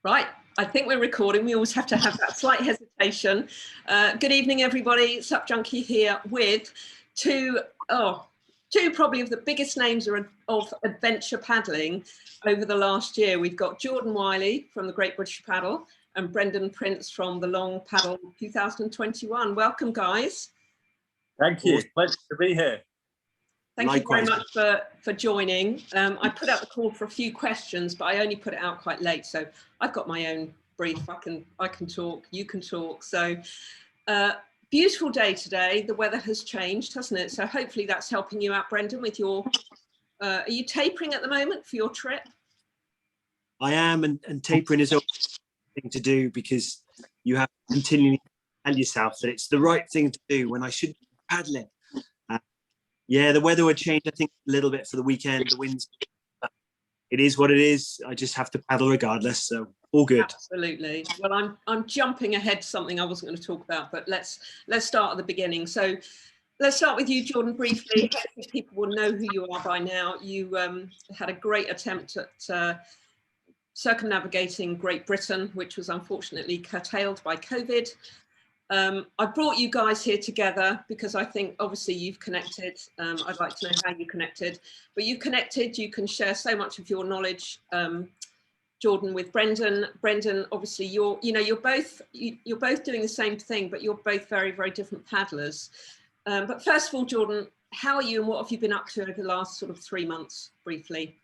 Right, I think we're recording. We always have to have that slight hesitation. Good evening, everybody. SUPjunkie here with two probably of the biggest names of adventure paddling over the last year. We've got Jordan WYLIE from the Great British Paddle and Brendon Prince from the Long Paddle 2021. Welcome, guys. Thank you. Pleasure to be here. Thank you very much for joining. I put out the call for a few questions, but I only put it out quite late. So I've got my own brief. I can talk, you can talk. So beautiful day today. The weather has changed, hasn't it? So hopefully that's helping you out, Brendon, with your, are you tapering at the moment for your trip? I am, and tapering is a thing to do because you have to continually tell yourself that it's the right thing to do when I should be paddling. Yeah, the weather would change, I think, a little bit for the weekend. The winds, it is what it is. I just have to paddle regardless, so all good. Absolutely. Well, I'm jumping ahead to something I wasn't going to talk about, but let's start at the beginning. So let's start with you, Jordan, briefly. Hopefully people will know who you are by now. You had a great attempt at circumnavigating Great Britain, which was unfortunately curtailed by COVID. I brought you guys here together because I think obviously you've connected. I'd like to know how you connected, but you've connected. You can share so much of your knowledge, Jordan, with Brendon. Brendon, obviously you're both doing the same thing, but you're both very, very different paddlers. But first of all, Jordan, how are you and what have you been up to over the last sort of 3 months, briefly?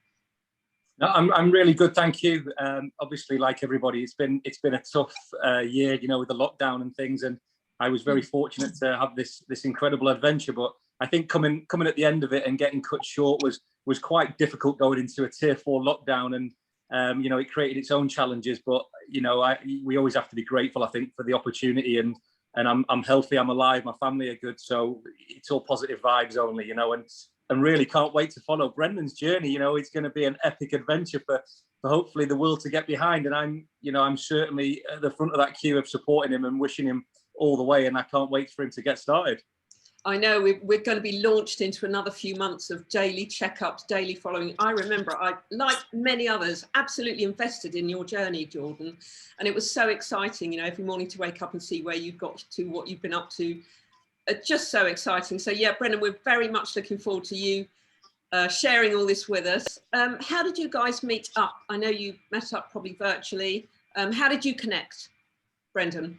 No, I'm really good, thank you. Obviously, like everybody, it's been a tough year, you know, with the lockdown and things. And I was very fortunate to have this incredible adventure. But I think coming at the end of it and getting cut short was quite difficult going into a tier 4 lockdown. And you know, it created its own challenges. But you know, we always have to be grateful, I think, for the opportunity. And I'm healthy, I'm alive, my family are good, so it's all positive vibes only, you know. And really can't wait to follow Brendon's journey. You know, it's going to be an epic adventure for hopefully the world to get behind. And I'm certainly at the front of that queue of supporting him and wishing him all the way. And I can't wait for him to get started. I know we're going to be launched into another few months of daily checkups, daily following. I remember I, like many others, absolutely invested in your journey, Jordan. And it was so exciting, you know, every morning to wake up and see where you've got to, what you've been up to. Just so exciting. So yeah, Brendon, we're very much looking forward to you sharing all this with us. How did you guys meet up? I know you met up probably virtually. How did you connect, Brendon?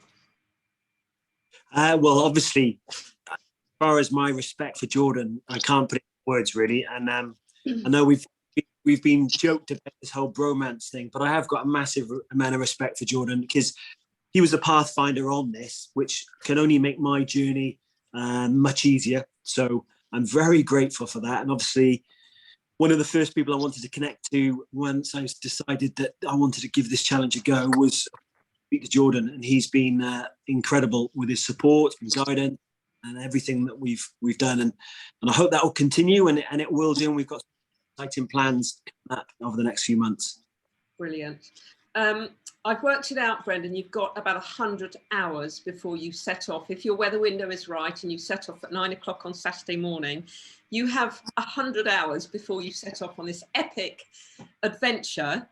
Well, obviously, as far as my respect for Jordan, I can't put it in words really. And I know we've been joked about this whole bromance thing, but I have got a massive amount of respect for Jordan because he was a pathfinder on this, which can only make my journey much easier. So I'm very grateful for that. And obviously, one of the first people I wanted to connect to once I decided that I wanted to give this challenge a go was speak to Jordan. And he's been incredible with his support and guidance and everything that we've done. And I hope that will continue, and it will do. And we've got exciting plans over the next few months. Brilliant. I've worked it out, Brendon. You've got about 100 hours before you set off. If your weather window is right and you set off at 9 o'clock on Saturday morning, you have 100 hours before you set off on this epic adventure.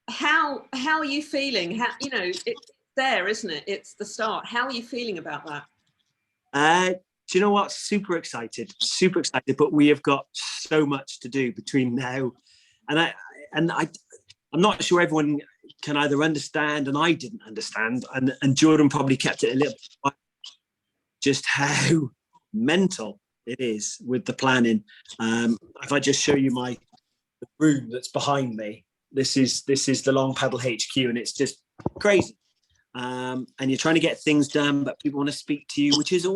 How are you feeling? You know, it's there, isn't it? It's the start. How are you feeling about that? Do you know what? Super excited, but we have got so much to do between now and I'm not sure everyone can either understand, and I didn't understand, and Jordan probably kept it a little bit, just how mental it is with the planning. If I just show you the room that's behind me, this is the Long Paddle HQ, and it's just crazy. And you're trying to get things done, but people want to speak to you, which is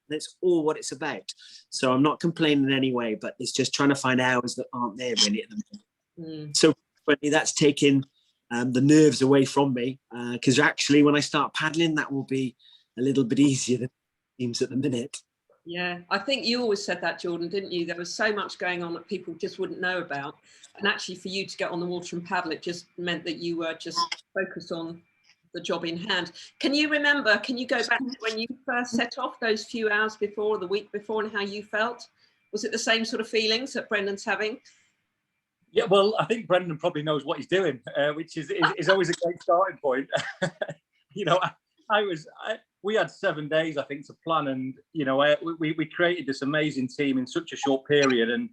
that's all what it's about. So I'm not complaining in any way, but it's just trying to find hours that aren't there really at the moment. So that's taking the nerves away from me, because actually when I start paddling, that will be a little bit easier than it seems at the minute. Yeah, I think you always said that, Jordan, didn't you? There was so much going on that people just wouldn't know about. And actually for you to get on the water and paddle, it just meant that you were just focused on the job in hand. Can you go back to when you first set off, those few hours before, the week before, and how you felt? Was it the same sort of feelings that Brendon's having? Yeah, well, I think Brendon probably knows what he's doing, which is always a great starting point. You know, we had 7 days, I think, to plan, and you know, we created this amazing team in such a short period. And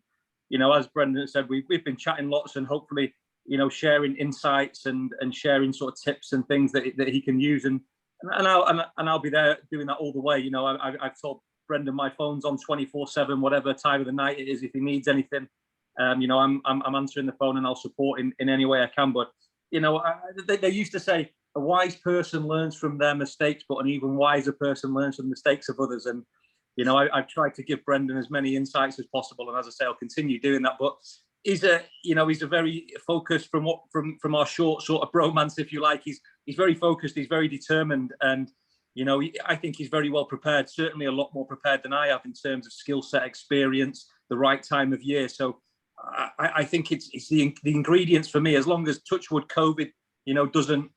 you know, as Brendon said, we've been chatting lots, and hopefully, you know, sharing insights and sharing sort of tips and things that he can use. And I'll be there doing that all the way. You know, I've told Brendon my phone's on 24/7, whatever time of the night it is, if he needs anything. You know, I'm answering the phone, and I'll support in any way I can. But you know, they used to say a wise person learns from their mistakes, but an even wiser person learns from the mistakes of others. And you know, I've tried to give Brendon as many insights as possible, and as I say, I'll continue doing that. But he's a very focused from our short sort of bromance, if you like. He's very focused. He's very determined, and you know, I think he's very well prepared. Certainly, a lot more prepared than I have in terms of skill set, experience, the right time of year. So I think it's the ingredients for me. As long as touchwood COVID, you know, doesn't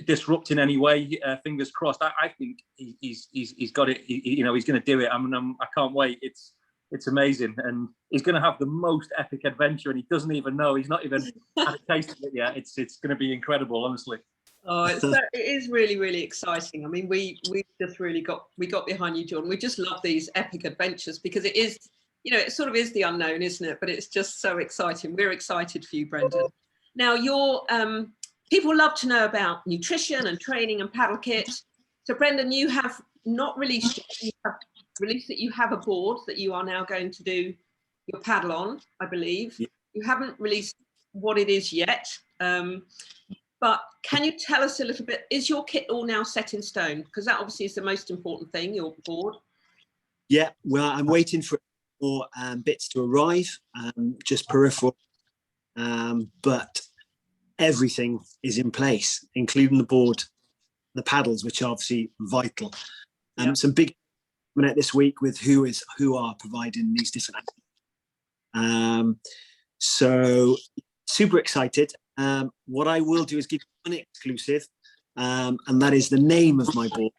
disrupt in any way, fingers crossed. I think he's got it. You know, he's going to do it. I can't wait. It's amazing, and he's going to have the most epic adventure, and he doesn't even know. He's not even had a taste of it yet. It's going to be incredible, honestly. Oh, it is really, really exciting. I mean, we just really got behind you, Jordan. We just love these epic adventures because it is, you know, it sort of is the unknown, isn't it? But it's just so exciting. We're excited for you, Brendon. Now, people love to know about nutrition and training and paddle kits. So, Brendon, you have not released yet. You have released that you have a board that you are now going to do your paddle on, I believe. Yeah. You haven't released what it is yet. But can you tell us a little bit, is your kit all now set in stone? Because that obviously is the most important thing, your board. Yeah, well, I'm waiting for more bits to arrive, just peripheral. But everything is in place, including the board, the paddles, which are obviously vital. Some big minute this week with who are providing these different. So super excited. What I will do is give you an exclusive, and that is the name of my board,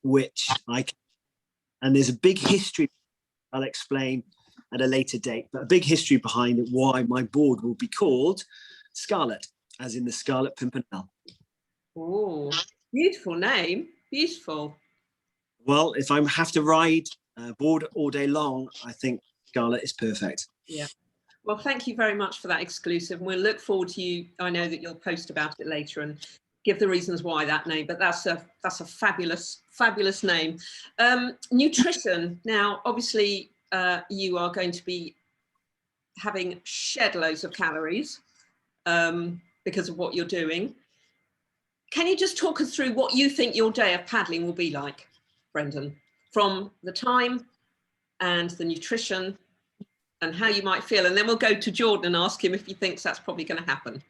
which and there's a big history I'll explain at a later date, but a big history behind it, why my board will be called Scarlet, as in the Scarlet Pimpernel. Oh, beautiful name, beautiful. Well, if I have to ride board all day long, I think Scarlet is perfect. Yeah. Well, thank you very much for that exclusive. We'll look forward to you. I know that you'll post about it later and give the reasons why that name, but that's a fabulous name. Nutrition. Now, obviously, you are going to be having shed loads of calories because of what you're doing. Can you just talk us through what you think your day of paddling will be like, Brendon, from the time and the nutrition and how you might feel, and then we'll go to Jordan and ask him if he thinks that's probably going to happen.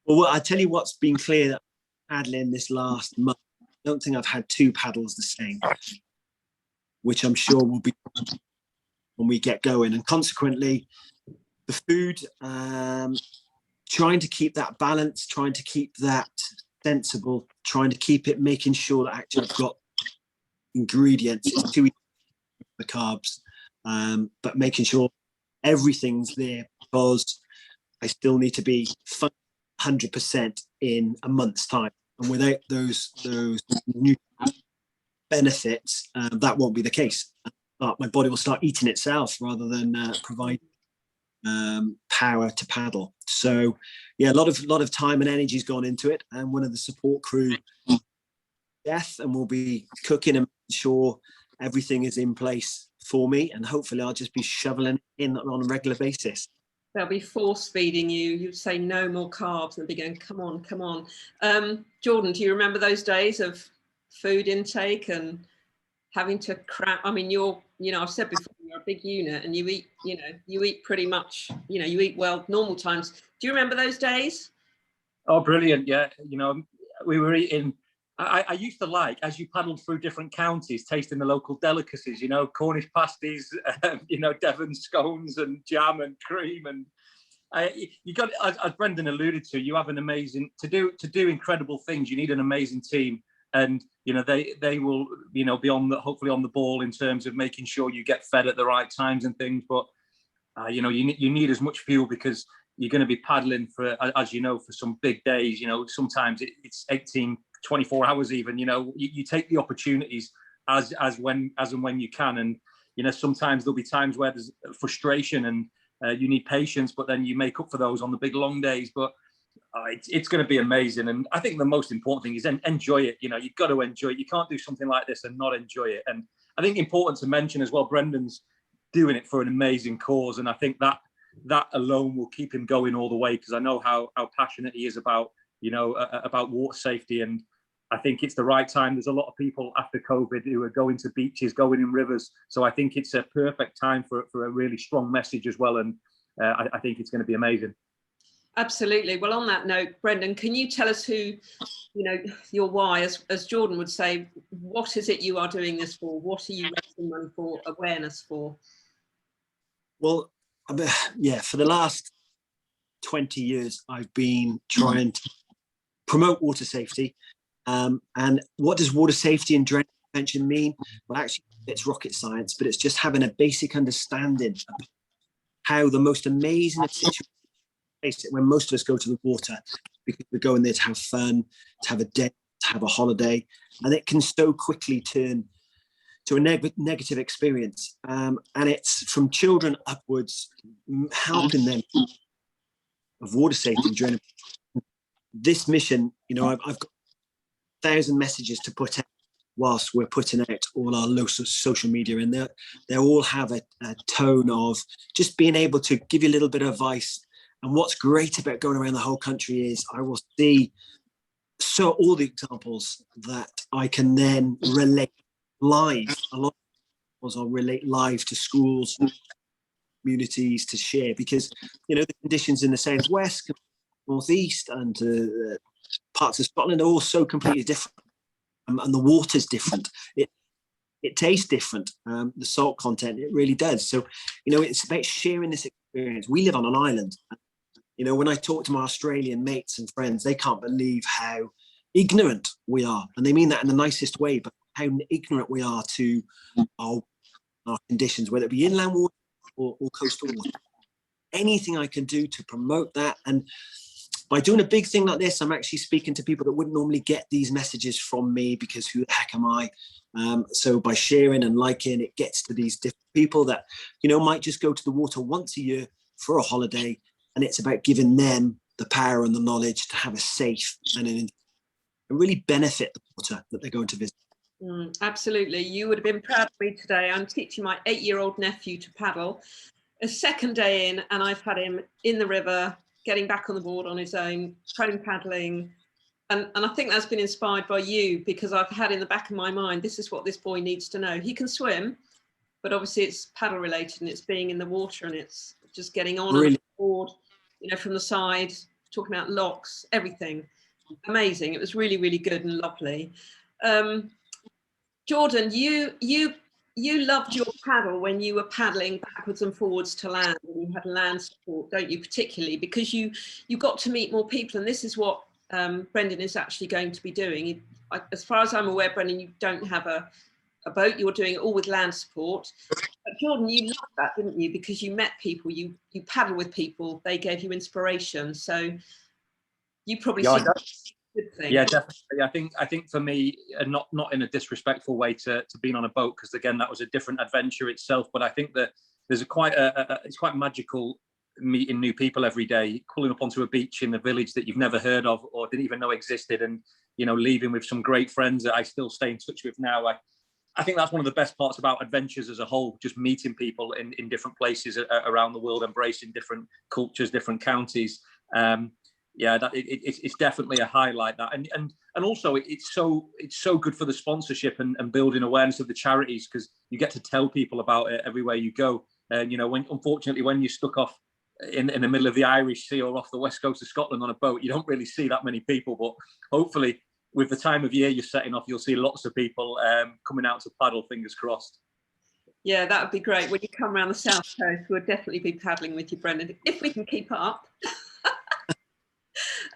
Well, I tell you what's been clear that paddling this last month, I don't think I've had 2 paddles the same, which I'm sure will be when we get going. And consequently, the food, trying to keep that balance, trying to keep that sensible, trying to keep it, making sure that actually I've got ingredients, it's too easy for carbs, but making sure everything's there, because I still need to be 100% in a month's time, and without those new benefits, that won't be the case. My body will start eating itself rather than provide power to paddle. So yeah, a lot of time and energy has gone into it, and one of the support crew, Beth, and we'll be cooking and making sure everything is in place for me, and hopefully I'll just be shoveling in on a regular basis. They'll be force feeding you. You'd say no more carbs, and they'll be going, come on. Jordan, do you remember those days of food intake and having to cram? I mean, I've said before, you're a big unit, and you eat pretty much, you eat well normal times. Do you remember those days? Oh, brilliant. Yeah. We were eating, I used to like, as you paddled through different counties, tasting the local delicacies, Cornish pasties, Devon scones and jam and cream. And you got, as Brendon alluded to, you have an amazing, to do incredible things, you need an amazing team. And, they will, be hopefully on the ball in terms of making sure you get fed at the right times and things. But You know, you need as much fuel because you're going to be paddling for, as you know, for some big days. You know, sometimes it's 18, 24 hours even. You know, you take the opportunities as and when you can. And, you know, sometimes there'll be times where there's frustration and you need patience, but then you make up for those on the big long days. But it's going to be amazing. And I think the most important thing is enjoy it. You know, you've got to enjoy it. You can't do something like this and not enjoy it. And I think important to mention as well, Brendon's doing it for an amazing cause. And I think that alone will keep him going all the way, because I know how passionate he is about, you know, about water safety. And I think it's the right time. There's a lot of people after COVID who are going to beaches, going in rivers. So I think it's a perfect time for a really strong message as well. And I think it's going to be amazing. Absolutely. Well, on that note, Brendon, can you tell us who, you know, your why, as Jordan would say, what is it you are doing this for? What are you raising money for, awareness for? Well, yeah, for the last 20 years, I've been trying to promote water safety. And what does water safety and drainage prevention mean? Well, actually, it's rocket science, but it's just having a basic understanding of how the most amazing situations when most of us go to the water, because we're going there to have fun, to have a day, to have a holiday, and it can so quickly turn to a negative experience. And it's from children upwards, helping them of water safety and drainage. This mission, you know, I've got 1,000 messages to put out whilst we're putting out all our local social media, and they all have a tone of just being able to give you a little bit of advice. And what's great about going around the whole country is I will see all the examples that I can then relate live. A lot of I'll relate live to schools, communities to share, because, you know, the conditions in the southwest, northeast, and parts of Scotland are all so completely different, and the water's different. It tastes different. The salt content, it really does. So, you know, it's about sharing this experience. We live on an island. You know, when I talk to my Australian mates and friends, they can't believe how ignorant we are. And they mean that in the nicest way, but how ignorant we are to our conditions, whether it be inland water or coastal water. Anything I can do to promote that. And by doing a big thing like this, I'm actually speaking to people that wouldn't normally get these messages from me, because who the heck am I? So by sharing and liking, it gets to these different people that, you know, might just go to the water once a year for a holiday. And it's about giving them the power and the knowledge to have a safe and really benefit the water that they're going to visit. Absolutely. You would have been proud of me today. I'm teaching my 8-year-old nephew to paddle. A second day in, and I've had him in the river, getting back on the board on his own, prone paddling. And I think that's been inspired by you, because I've had in the back of my mind, this is what this boy needs to know. He can swim, but obviously it's paddle related, and it's being in the water, and it's just getting on the board, you know, from the side, talking about locks, everything. Amazing. It was really, really good and lovely. Jordan, you loved your paddle when you were paddling backwards and forwards to land, and you had land support, don't you, particularly because you got to meet more people. And this is what Brendon is actually going to be doing. As far as I'm aware, Brendon, you don't have a boat. You're doing it all with land support. But Jordan, you loved that, didn't you? Because you met people, you paddle with people, they gave you inspiration. So you probably see a good thing. Yeah, definitely. I think for me, not in a disrespectful way to being on a boat, because again, that was a different adventure itself. But I think that there's it's quite magical meeting new people every day, pulling up onto a beach in a village that you've never heard of or didn't even know existed, and, you know, leaving with some great friends that I still stay in touch with now. I think that's one of the best parts about adventures as a whole, just meeting people in different places around the world, embracing different cultures, different counties. Yeah, it's definitely a highlight, that, and also it's so good for the sponsorship and building awareness of the charities, because you get to tell people about it everywhere you go. And you know, unfortunately when you're stuck off in the middle of the Irish Sea or off the west coast of Scotland on a boat, you don't really see that many people. But hopefully, with the time of year you're setting off, you'll see lots of people coming out to paddle, fingers crossed. Yeah, that would be great. When you come around the south coast, we'll definitely be paddling with you, Brendon, if we can keep up.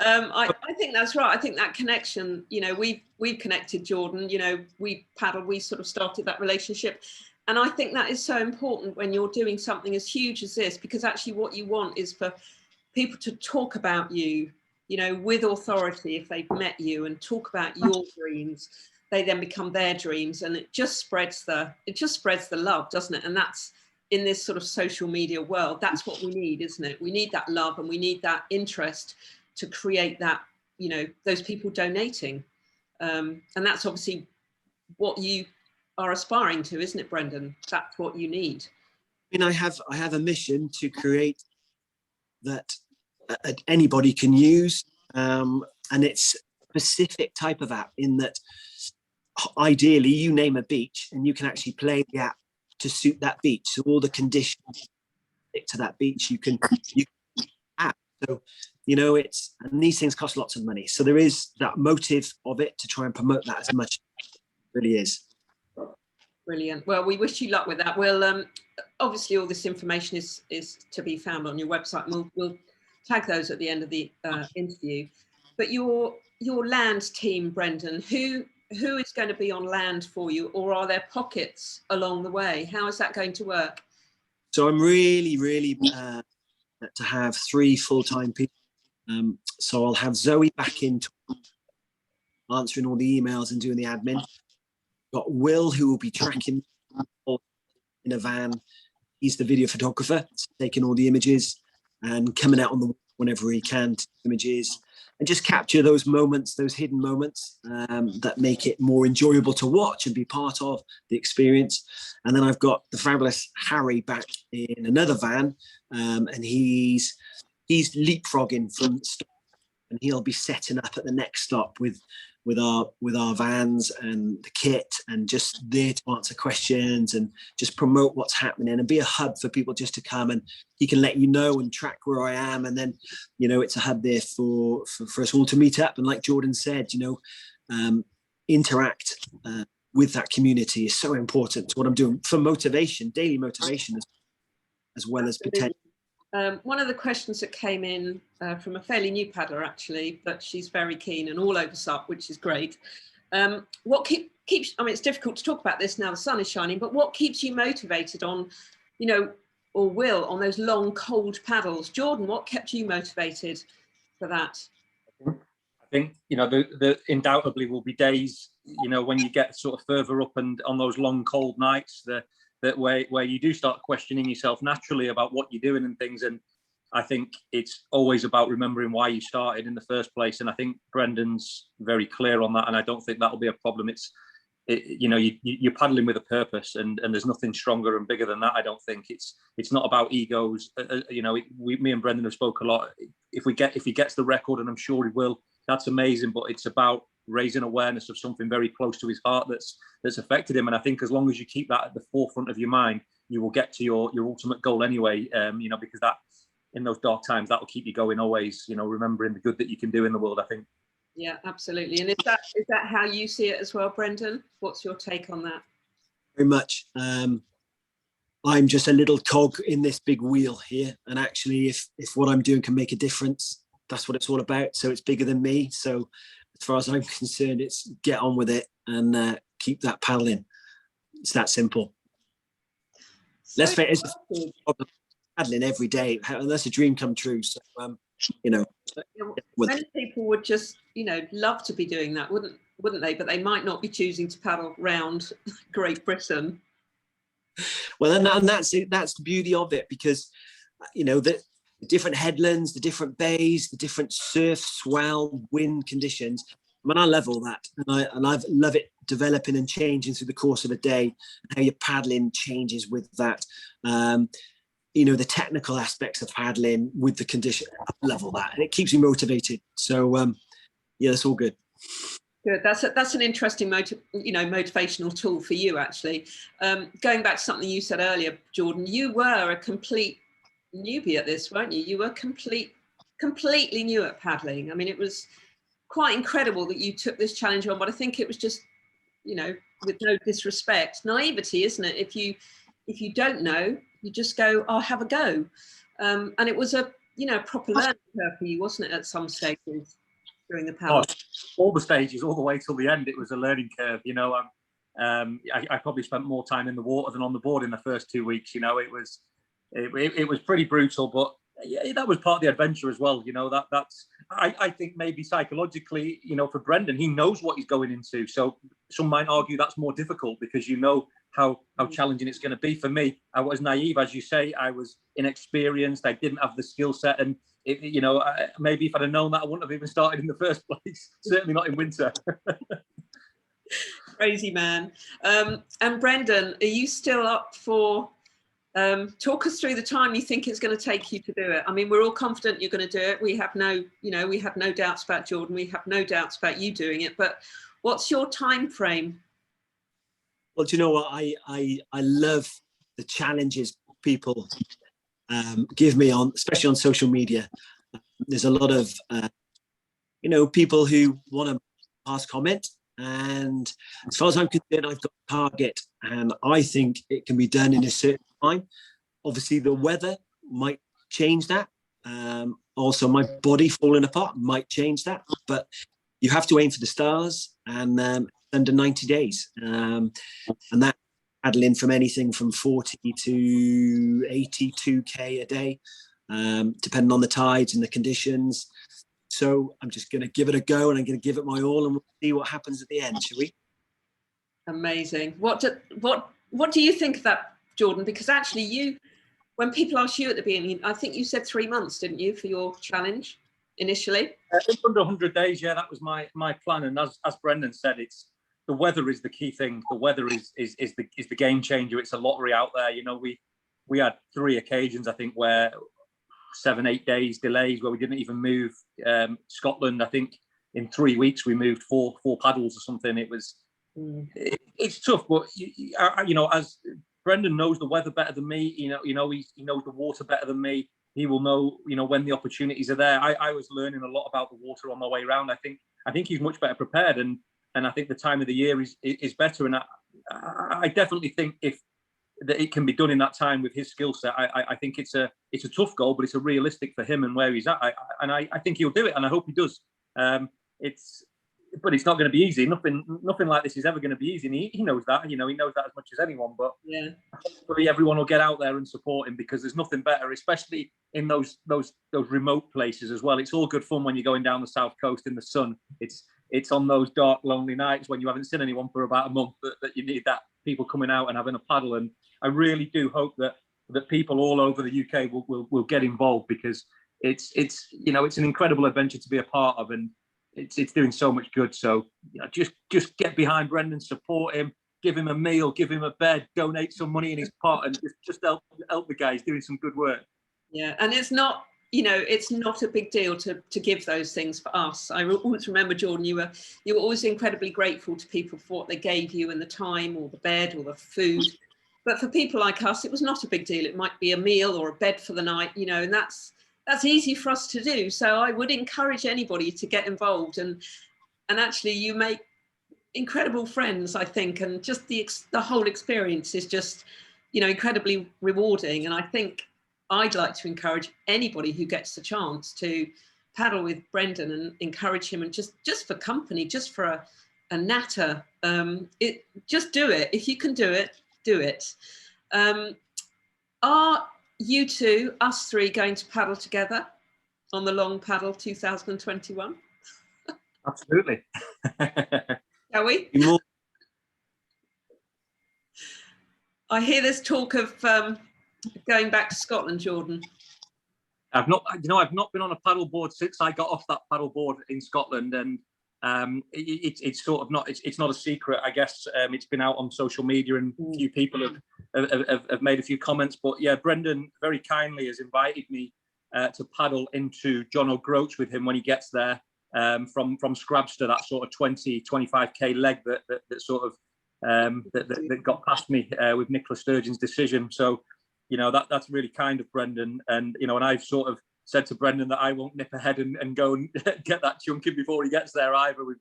I think that's right. I think that connection, you know, we've connected, Jordan, you know, we paddled, we sort of started that relationship. And I think that is so important when you're doing something as huge as this, because actually what you want is for people to talk about you, you know, with authority. If they've met you and talk about your dreams, they then become their dreams, and it just spreads the love, doesn't it? And that's, in this sort of social media world, that's what we need, isn't it? We need that love, and we need that interest to create that, you know, those people donating. And that's obviously what you are aspiring to, isn't it, Brendon? That's what you need. I mean, I have a mission to create that anybody can use, and it's a specific type of app, in that ideally you name a beach and you can actually play the app to suit that beach. So all the conditions to that beach you can app. So, you know, and these things cost lots of money. So there is that motive of it to try and promote that as much as it really is. Brilliant. Well, we wish you luck with that. We'll obviously all this information is to be found on your website, and we'll tag those at the end of the interview. But your land team, Brendon, who is going to be on land for you, or are there pockets along the way? How is that going to work? So I'm really to have 3 full-time people. So I'll have Zoe back in answering all the emails and doing the admin. Got Will, who will be tracking in a van. He's the video photographer, taking all the images and coming out on the whenever he can to images, and just capture those moments, those hidden moments that make it more enjoyable to watch and be part of the experience. And then I've got the fabulous Harry back in another van, and he's leapfrogging from stop, and he'll be setting up at the next stop with our vans and the kit, and just there to answer questions and just promote what's happening and be a hub for people just to come, and he can let you know and track where I am. And then, you know, it's a hub there for us all to meet up. And like Jordan said, you know, interact with that community is so important to what I'm doing for motivation, daily motivation, as well as potential. One of the questions that came in from a fairly new paddler, actually, but she's very keen and all over SUP, which is great. What keeps, I mean, it's difficult to talk about this now the sun is shining, but what keeps you motivated on, you know, or Will, on those long, cold paddles? Jordan, what kept you motivated for that? I think, you know, there undoubtedly will be days, you know, when you get sort of further up and on those long, cold nights, that where you do start questioning yourself naturally about what you're doing and things. And I think it's always about remembering why you started in the first place. And I think Brendon's very clear on that, and I don't think that'll be a problem. You know, you're paddling with a purpose, and there's nothing stronger and bigger than that. I don't think it's not about egos. You know, me and Brendon have spoke a lot. If he gets the record, and I'm sure he will, that's amazing. But it's about raising awareness of something very close to his heart that's affected him. And I think as long as you keep that at the forefront of your mind, you will get to your ultimate goal anyway. You know, because that, in those dark times, that will keep you going always, you know, remembering the good that you can do in the world, I think. Yeah, absolutely. And is that how you see it as well, Brendon? What's your take on that? Very much. I'm just a little cog in this big wheel here. And actually, if what I'm doing can make a difference, that's what it's all about. So it's bigger than me. So as far as I'm concerned, it's get on with it and keep that paddling. It's that simple. So let's face it, paddling every day, that's a dream come true. So you know, many people would just, you know, love to be doing that, wouldn't they? But they might not be choosing to paddle round Great Britain. Well, and that's it. That's the beauty of it, because you know the different headlands, the different bays, the different surf, swell, wind conditions. I mean, I love all that, and I love it developing and changing through the course of a day, and how your paddling changes with that. You know, the technical aspects of paddling with the condition. I love all that, and it keeps me motivated. So yeah, it's all good. Good. That's an interesting motivational tool for you, actually. Going back to something you said earlier, Jordan, you were a complete newbie at this, weren't you? You were completely new at paddling. I mean, it was quite incredible that you took this challenge on, but I think it was just, you know, with no disrespect, naivety, isn't it? If you don't know, you just go, "I'll have a go," and it was a proper learning curve for you, wasn't it? At some stages during the paddle. All the stages, all the way till the end, it was a learning curve. You know, I probably spent more time in the water than on the board in the first 2 weeks. You know, it was pretty brutal, but yeah, that was part of the adventure as well. You know, I think maybe psychologically, you know, for Brendon, he knows what he's going into. So some might argue that's more difficult because you know how challenging it's going to be. For me, I was naive, as you say. I was inexperienced. I didn't have the skill set, and you know, maybe if I'd have known that, I wouldn't have even started in the first place. Certainly not in winter. Crazy man. And Brendon, are you still up for? Talk us through the time you think it's going to take you to do it. I mean, we're all confident you're going to do it. We have no doubts about Jordan. We have no doubts about you doing it. But what's your time frame? Well, do you know what? I love the challenges people give me especially on social media. There's a lot of you know, people who want to pass comment, and as far as I'm concerned, I've got a target, and I think it can be done in a certain time. Obviously, the weather might change that. Also, my body falling apart might change that, but you have to aim for the stars, and under 90 days, and that paddling from anything from 40 to 82k a day, depending on the tides and the conditions. So I'm just going to give it a go, and I'm going to give it my all, and we'll see what happens at the end, shall we? Amazing. What do you think of that, Jordan? Because actually, when people asked you at the beginning, I think you said 3 months, didn't you, for your challenge initially? Under 100 days, yeah, that was my plan. And as Brendon said, the weather is the key thing. The weather is the game changer. It's a lottery out there. You know, we had 3 occasions, I think, where 7-8 days delays where we didn't even move. Scotland, I think in 3 weeks we moved four paddles or something. It was it's tough, but you know, as Brendon knows the weather better than me, he knows the water better than me. He will know, you know, when the opportunities are there. I was learning a lot about the water on my way around. I think he's much better prepared, and I think the time of the year is better. And I definitely think that it can be done in that time with his skill set. I think it's a tough goal, but it's a realistic for him and where he's at. I think he'll do it, and I hope he does. But it's not going to be easy. Nothing like this is ever going to be easy. And he knows that. You know, he knows that as much as anyone. But yeah, hopefully everyone will get out there and support him, because there's nothing better, especially in those remote places as well. It's all good fun when you're going down the south coast in the sun. It's on those dark, lonely nights when you haven't seen anyone for about a month that you need that people coming out and having a paddle. And I really do hope that people all over the UK will get involved, because it's you know, it's an incredible adventure to be a part of, and it's doing so much good. So you know, just get behind Brendon, support him, give him a meal, give him a bed, donate some money in his pot, and just help the guy. He's doing some good work. Yeah, and it's not, you know, it's not a big deal to give those things for us. I always remember, Jordan, you were always incredibly grateful to people for what they gave you, and the time or the bed or the food. But for people like us, it was not a big deal. It might be a meal or a bed for the night, you know, and that's easy for us to do. So I would encourage anybody to get involved, and actually you make incredible friends, I think, and just the whole experience is just, you know, incredibly rewarding. And I think I'd like to encourage anybody who gets the chance to paddle with Brendon and encourage him, and just for company, just for a natter, just do it. If you can do it, do it. Are you two, us three, going to paddle together on the Long Paddle 2021? Absolutely. Shall we? I hear there's talk of going back to Scotland, Jordan. I've not been on a paddleboard since I got off that paddleboard in Scotland, and it's sort of not, it's not a secret, I guess. It's been out on social media, and a few people have made a few comments. But yeah, Brendon very kindly has invited me to paddle into John O'Groats with him when he gets there, from Scrabster, that sort of 20-25k leg that sort of that got past me with Nicola Sturgeon's decision. So you know, that's really kind of Brendon, and you know, and I've sort of said to Brendon that I won't nip ahead and go and get that chunky before he gets there either. We've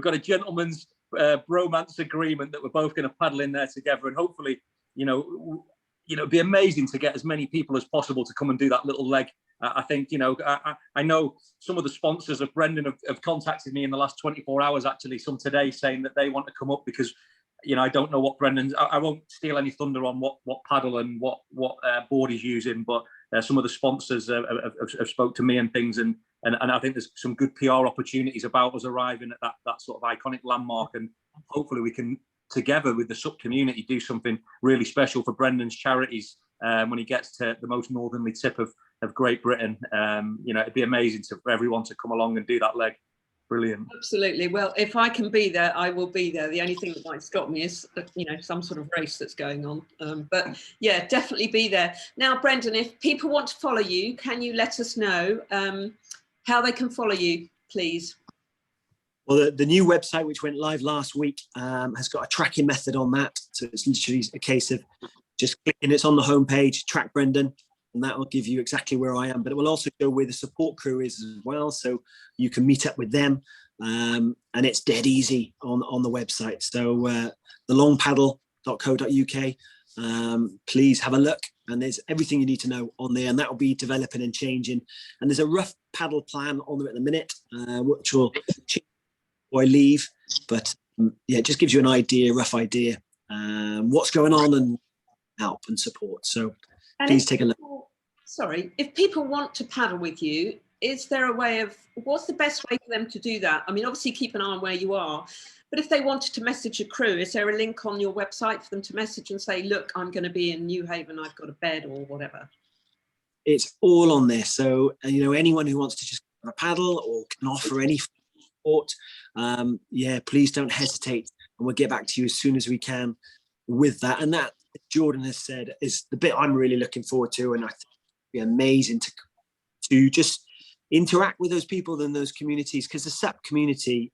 got a gentleman's bromance agreement that we're both going to paddle in there together, and hopefully, you know, it'd be amazing to get as many people as possible to come and do that little leg. I think, you know, I know some of the sponsors of Brendon have contacted me in the last 24 hours, actually, some today, saying that they want to come up because, you know, I don't know what Brendon's. I won't steal any thunder on what paddle and what board he's using, but some of the sponsors have spoke to me and things, and I think there's some good PR opportunities about us arriving at that sort of iconic landmark, and hopefully we can together with the SUP community do something really special for Brendon's charities when he gets to the most northerly tip of Great Britain. You know, it'd be amazing for everyone to come along and do that leg. Brilliant. Absolutely. Well, if I can be there, I will be there. The only thing that might stop me is, you know, some sort of race that's going on. But yeah, definitely be there. Now, Brendon, if people want to follow you, can you let us know how they can follow you, please? Well, the new website, which went live last week, has got a tracking method on that. So it's literally a case of just clicking, it's on the homepage, track Brendon, and that will give you exactly where I am. But it will also show where the support crew is as well, so you can meet up with them. And it's dead easy on the website. So thelongpaddle.co.uk. Please have a look, and there's everything you need to know on there, and that will be developing and changing. And there's a rough paddle plan on there at the minute, which will change before I leave. But yeah, it just gives you an idea, rough idea, what's going on and help and support. So please take a look. Sorry, if people want to paddle with you, is there a way of, what's the best way for them to do that? I mean, obviously keep an eye on where you are, but if they wanted to message a crew, is there a link on your website for them to message and say, look, I'm going to be in New Haven, I've got a bed or whatever? It's all on there. So, you know, anyone who wants to just have a paddle or can offer any support, yeah, please don't hesitate, and we'll get back to you as soon as we can with that. And that, Jordan has said, is the bit I'm really looking forward to, and I think it'd be amazing to just interact with those people in those communities, because the SUP community,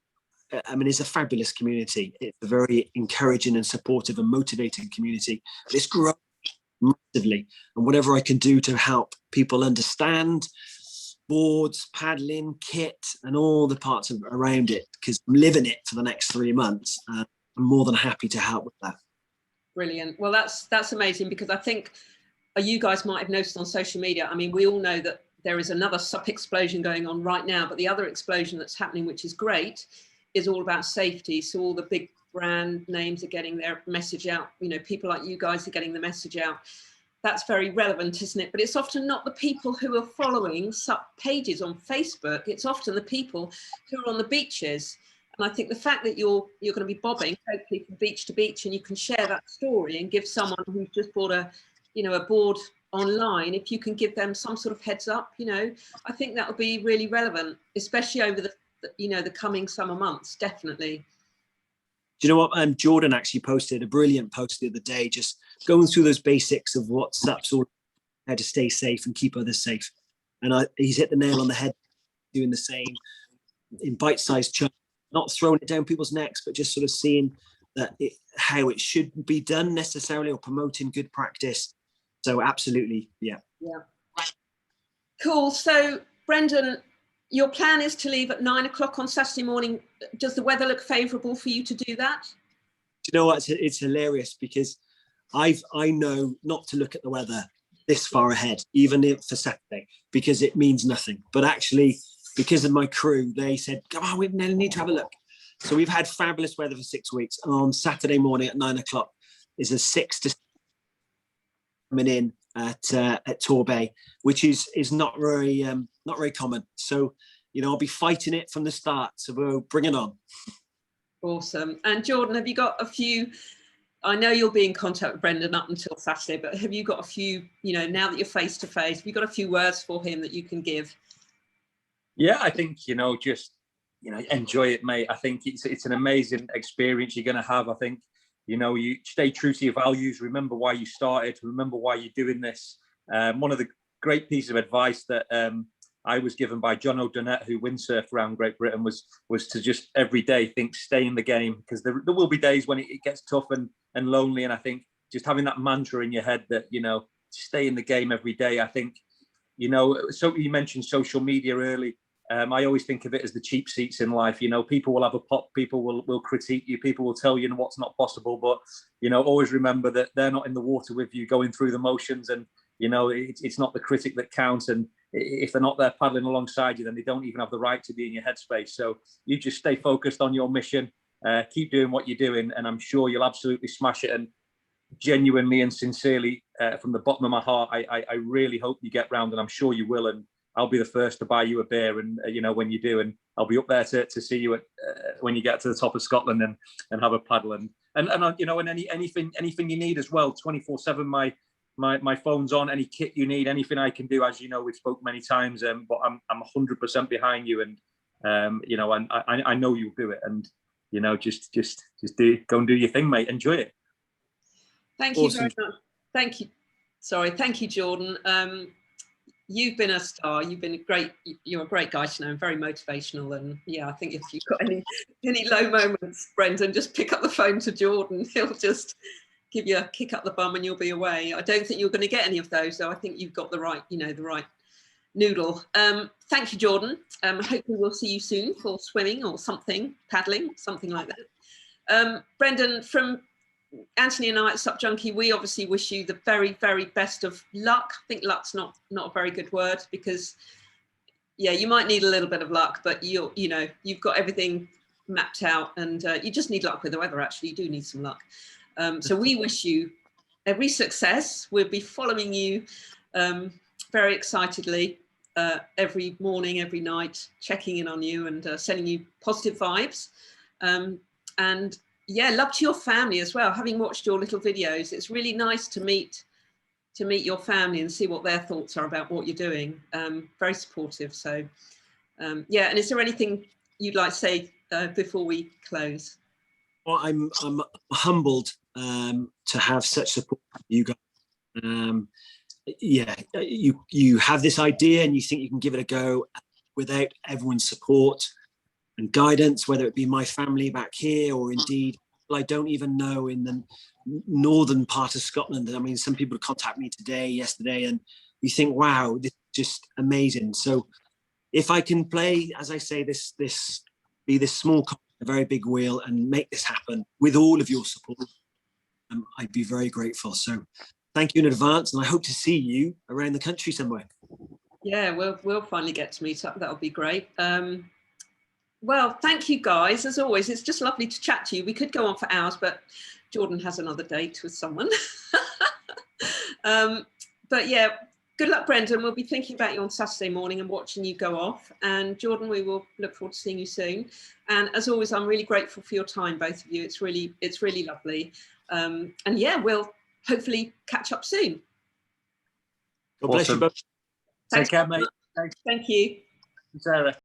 I mean, it's a fabulous community. It's a very encouraging and supportive and motivating community. But it's growing massively, and whatever I can do to help people understand boards, paddling, kit, and all the parts around it, because I'm living it for the next 3 months. I'm more than happy to help with that. Brilliant. Well, that's amazing, because I think you guys might have noticed on social media, I mean, we all know that there is another SUP explosion going on right now, but the other explosion that's happening, which is great, is all about safety. So all the big brand names are getting their message out. You know, people like you guys are getting the message out. That's very relevant, isn't it? But it's often not the people who are following SUP pages on Facebook. It's often the people who are on the beaches. And I think the fact that you're going to be bobbing, hopefully from beach to beach, and you can share that story and give someone who's just bought a board online, if you can give them some sort of heads up, you know, I think that will be really relevant, especially over the coming summer months, definitely. Do you know what? Jordan actually posted a brilliant post the other day, just going through those basics of what SUP's all, how to stay safe and keep others safe. And he's hit the nail on the head, doing the same in bite-sized chunks, not throwing it down people's necks, but just sort of seeing that how it should be done necessarily, or promoting good practice. So absolutely, yeah. Yeah. Cool. So Brendon, your plan is to leave at 9 o'clock on Saturday morning. Does the weather look favourable for you to do that? Do you know what? It's hilarious, because I know not to look at the weather this far ahead, even for Saturday, because it means nothing. But actually, because of my crew, they said, come on, we need to have a look. So we've had fabulous weather for 6 weeks. And on Saturday morning at 9 o'clock is a 6 to coming in at Torbay, which is not very common. So, you know, I'll be fighting it from the start. So we'll bring it on. Awesome. And Jordan, have you got a few? I know you'll be in contact with Brendon up until Saturday, but have you got a few, you know, now that you're face to face, have you got a few words for him that you can give? Yeah, I think, you know, just, you know, enjoy it, mate. I think it's an amazing experience you're going to have. I think, you know, you stay true to your values. Remember why you started. Remember why you're doing this. One of the great pieces of advice that I was given by John O'Donnell, who windsurfed around Great Britain, was to just every day think, stay in the game, because there will be days when it gets tough and lonely. And I think just having that mantra in your head that, you know, stay in the game every day. I think, you know, so you mentioned social media early. I always think of it as the cheap seats in life. You know, people will have a pop, people will critique you, people will tell you what's not possible, but, you know, always remember that they're not in the water with you going through the motions, and, you know, it's not the critic that counts. And if they're not there paddling alongside you, then they don't even have the right to be in your headspace. So you just stay focused on your mission, keep doing what you're doing, and I'm sure you'll absolutely smash it. And genuinely and sincerely, from the bottom of my heart, I really hope you get round, and I'm sure you will. And I'll be the first to buy you a beer, and when you do, and I'll be up there to see you when you get to the top of Scotland and have a paddle, and anything you need as well, 24/7. My phone's on. Any kit you need, anything I can do, as you know, we've spoke many times, but I'm 100% behind you, and and I know you'll do it, and just go and do your thing, mate. Enjoy it. Thank you very much. Thank you. Sorry, thank you, Jordan. You've been a star. You've been you're a great guy to know, and very motivational. And yeah, I think if you've got any low moments, Brendon, just pick up the phone to Jordan. He'll just give you a kick up the bum and you'll be away. I don't think you're going to get any of those, though. I think you've got the right, the right noodle. Thank you, Jordan. Hopefully we'll see you soon for swimming or something, paddling, something like that. Brendon, from Anthony and I at SUPjunkie, we obviously wish you the very, very best of luck. I think luck's not a very good word, because yeah, you might need a little bit of luck, but you've got everything mapped out, and you just need luck with the weather. Actually, you do need some luck. So we wish you every success. We'll be following you very excitedly every morning, every night, checking in on you and sending you positive vibes. And yeah, love to your family as well. Having watched your little videos, it's really nice to meet your family and see what their thoughts are about what you're doing. Very supportive. So yeah, and is there anything you'd like to say before we close? Well, I'm humbled to have such support from you guys. Yeah, you have this idea and you think you can give it a go without everyone's support and guidance, whether it be my family back here or indeed I don't even know in the northern part of Scotland. I mean, some people contact me today, yesterday, and you think, wow, this is just amazing. So if I can play, as I say, be this small cog in a very big wheel and make this happen with all of your support, I'd be very grateful. So thank you in advance, and I hope to see you around the country somewhere. Yeah, we'll finally get to meet up. That'll be great. Well, thank you guys. As always, it's just lovely to chat to you. We could go on for hours, but Jordan has another date with someone. But yeah, good luck, Brendon. We'll be thinking about you on Saturday morning and watching you go off. And Jordan, we will look forward to seeing you soon. And as always, I'm really grateful for your time, both of you. It's really lovely. And yeah, we'll hopefully catch up soon. God bless you both. Take care, mate. Thank you. Sarah.